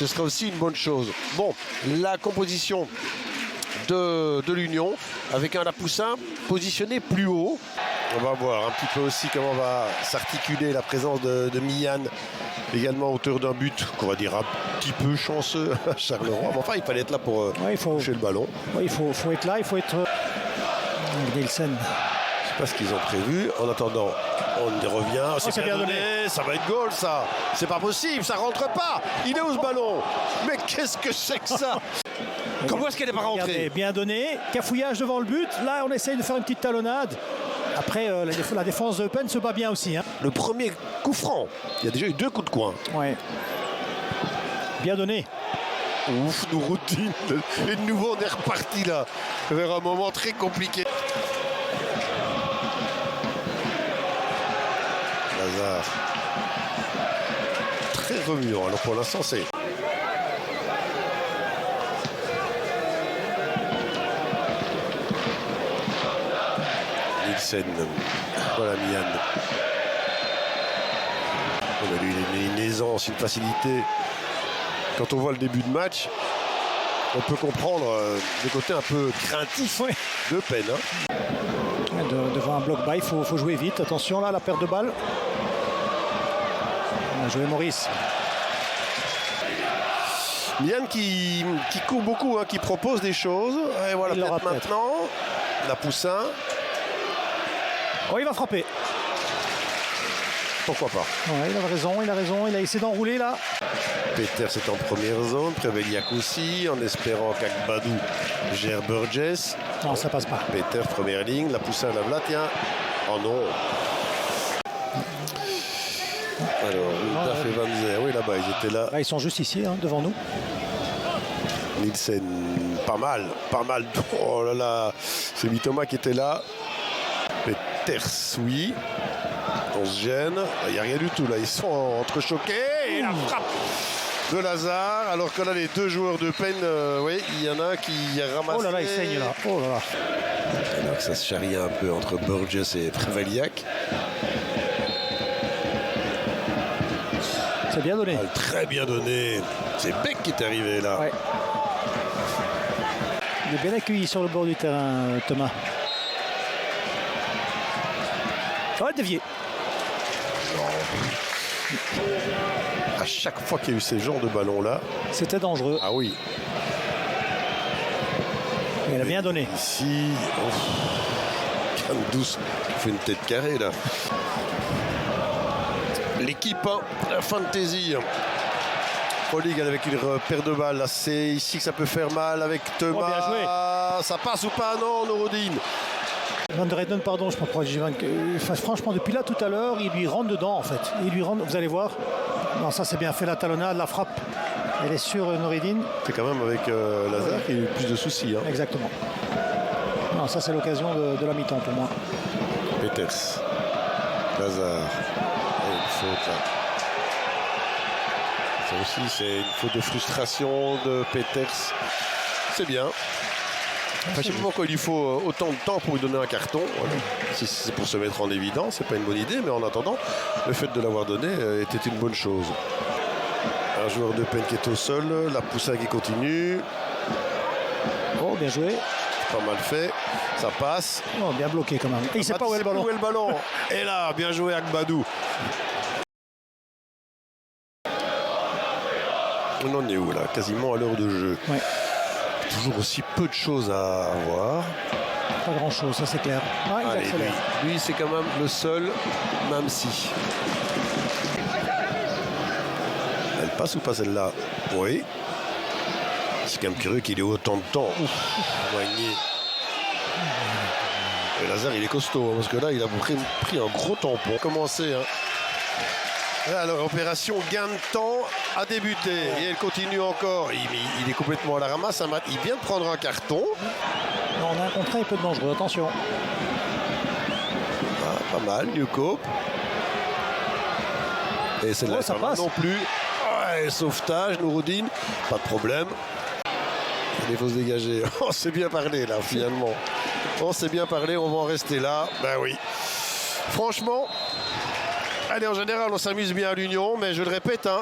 ce sera aussi une bonne chose. Bon, la composition de l'Union avec un Lapoussin positionné plus haut. On va voir un petit peu aussi comment va s'articuler la présence de Mian, également auteur d'un but qu'on va dire un petit peu chanceux à Charleroi. Mais enfin, il fallait être là pour toucher le ballon. Ouais, il faut être là, il faut être... Nielsen. Je sais pas ce qu'ils ont prévu. En attendant, on y revient. C'est bien donné. Ça va être goal, ça. C'est pas possible, ça rentre pas. Il est où ce ballon? Mais qu'est-ce que c'est que ça? Comment est-ce qu'elle n'est pas rentrée? Bien donné. Cafouillage devant le but. Là, on essaye de faire une petite talonnade. Après, la défense de Eupen se bat bien aussi. Hein. Le premier coup franc. Il y a déjà eu 2 coups de coin. Ouais. Bien donné. Ouf, nous routine. Et de nouveau, on est reparti là. Vers un moment très compliqué. Lazare. Très remuant. Alors pour l'instant, c'est... Nielsen. Voilà Mian. On a lui une aisance, une facilité. Quand on voit le début de match, on peut comprendre le côté un peu craintif de peine. Hein. Devant un bloc bas, il faut jouer vite. Attention là, la perte de balle. On a joué Maurice. Mian qui court beaucoup, hein, qui propose des choses. Et voilà, peut-être maintenant. Lapoussin. Oh, il va frapper. Pourquoi pas? Ouais, il a raison. Il a essayé d'enrouler là. Peter c'est en première zone, Preveliak aussi, en espérant qu'Agbadou gère Burgess. Non, ça passe pas. Peter, première ligne, Lapoussin, là, tiens. Oh non. Alors, Daf et Van Zer, oui, là-bas, ils étaient là. Là, ils sont juste ici, hein, devant nous. Nielsen, pas mal. Oh là là, c'est Mitoma qui était là. Peters, oui. On se gêne. Il n'y a rien du tout là. Ils sont entrechoqués. Et la frappe de Lazare. Alors que là, les 2 joueurs de peine, oui, il y en a un qui a ramassé. Oh là là, il saigne là. Oh là là. Alors ça se charrie un peu entre Burgess et Preveliak. C'est bien donné. Très bien donné. C'est Beck qui est arrivé là. Ouais. Il est bien accueilli sur le bord du terrain, Thomas. Ouais, dévié. À chaque fois qu'il y a eu ces genres de ballons-là... C'était dangereux. Ah oui. Et elle a bien donné. Ici... Calme douce. Il fait une tête carrée, là. L'équipe, hein, la Fantasy. Pro League avec une paire de balles. Là, c'est ici que ça peut faire mal avec Thomas. Oh, bien joué. Ça passe ou pas? Non, Nouroudine. Van der Heyden, pardon, je me crois. Franchement, depuis là, tout à l'heure, il lui rentre dedans, en fait. Il lui rentre, vous allez voir. Non, ça, c'est bien fait, la talonnade, la frappe. Elle est sur Nouroudine. C'est quand même avec Lazare qui a eu plus de soucis. Hein. Exactement. Non, ça, c'est l'occasion de la mi-temps, pour moi. Peters. Lazare. Et une faute, là. Ça aussi, c'est une faute de frustration de Peters. C'est bien. Enfin, je ne sais pas pourquoi il lui faut autant de temps pour lui donner un carton. Voilà. Si c'est pour se mettre en évidence, c'est pas une bonne idée, mais en attendant, le fait de l'avoir donné était une bonne chose. Un joueur de peine qui est au sol, Lapoussin qui continue. Oh, bien joué. Pas mal fait, ça passe. Oh, bien bloqué quand même. Et il ne sait pas où est le ballon. Et là, bien joué Agbadou. On en est où là? Quasiment à l'heure de jeu. Ouais. Toujours aussi peu de choses à voir. Pas grand chose, ça c'est clair. Ouais, allez, lui c'est quand même le seul, même si. Elle passe ou pas celle-là? Oui. C'est quand même curieux qu'il ait autant de temps. Moigné. Et Lazare il est costaud, hein, parce que là il a pris un gros tampon. Commencé, hein. Alors, opération gain de temps a débuté et elle continue encore. Il est complètement à la ramasse. Il vient de prendre un carton. On a un contrat un peu dangereux, attention. Ah, pas mal, Newcope. Et celle-là, ça passe non plus. Ouais, sauvetage, Nouroudine, pas de problème. Il faut se dégager. On s'est bien parlé là, finalement. On s'est bien parlé, on va en rester là. Ben oui. Franchement. Allez, en général, on s'amuse bien à l'Union, mais je le répète, hein,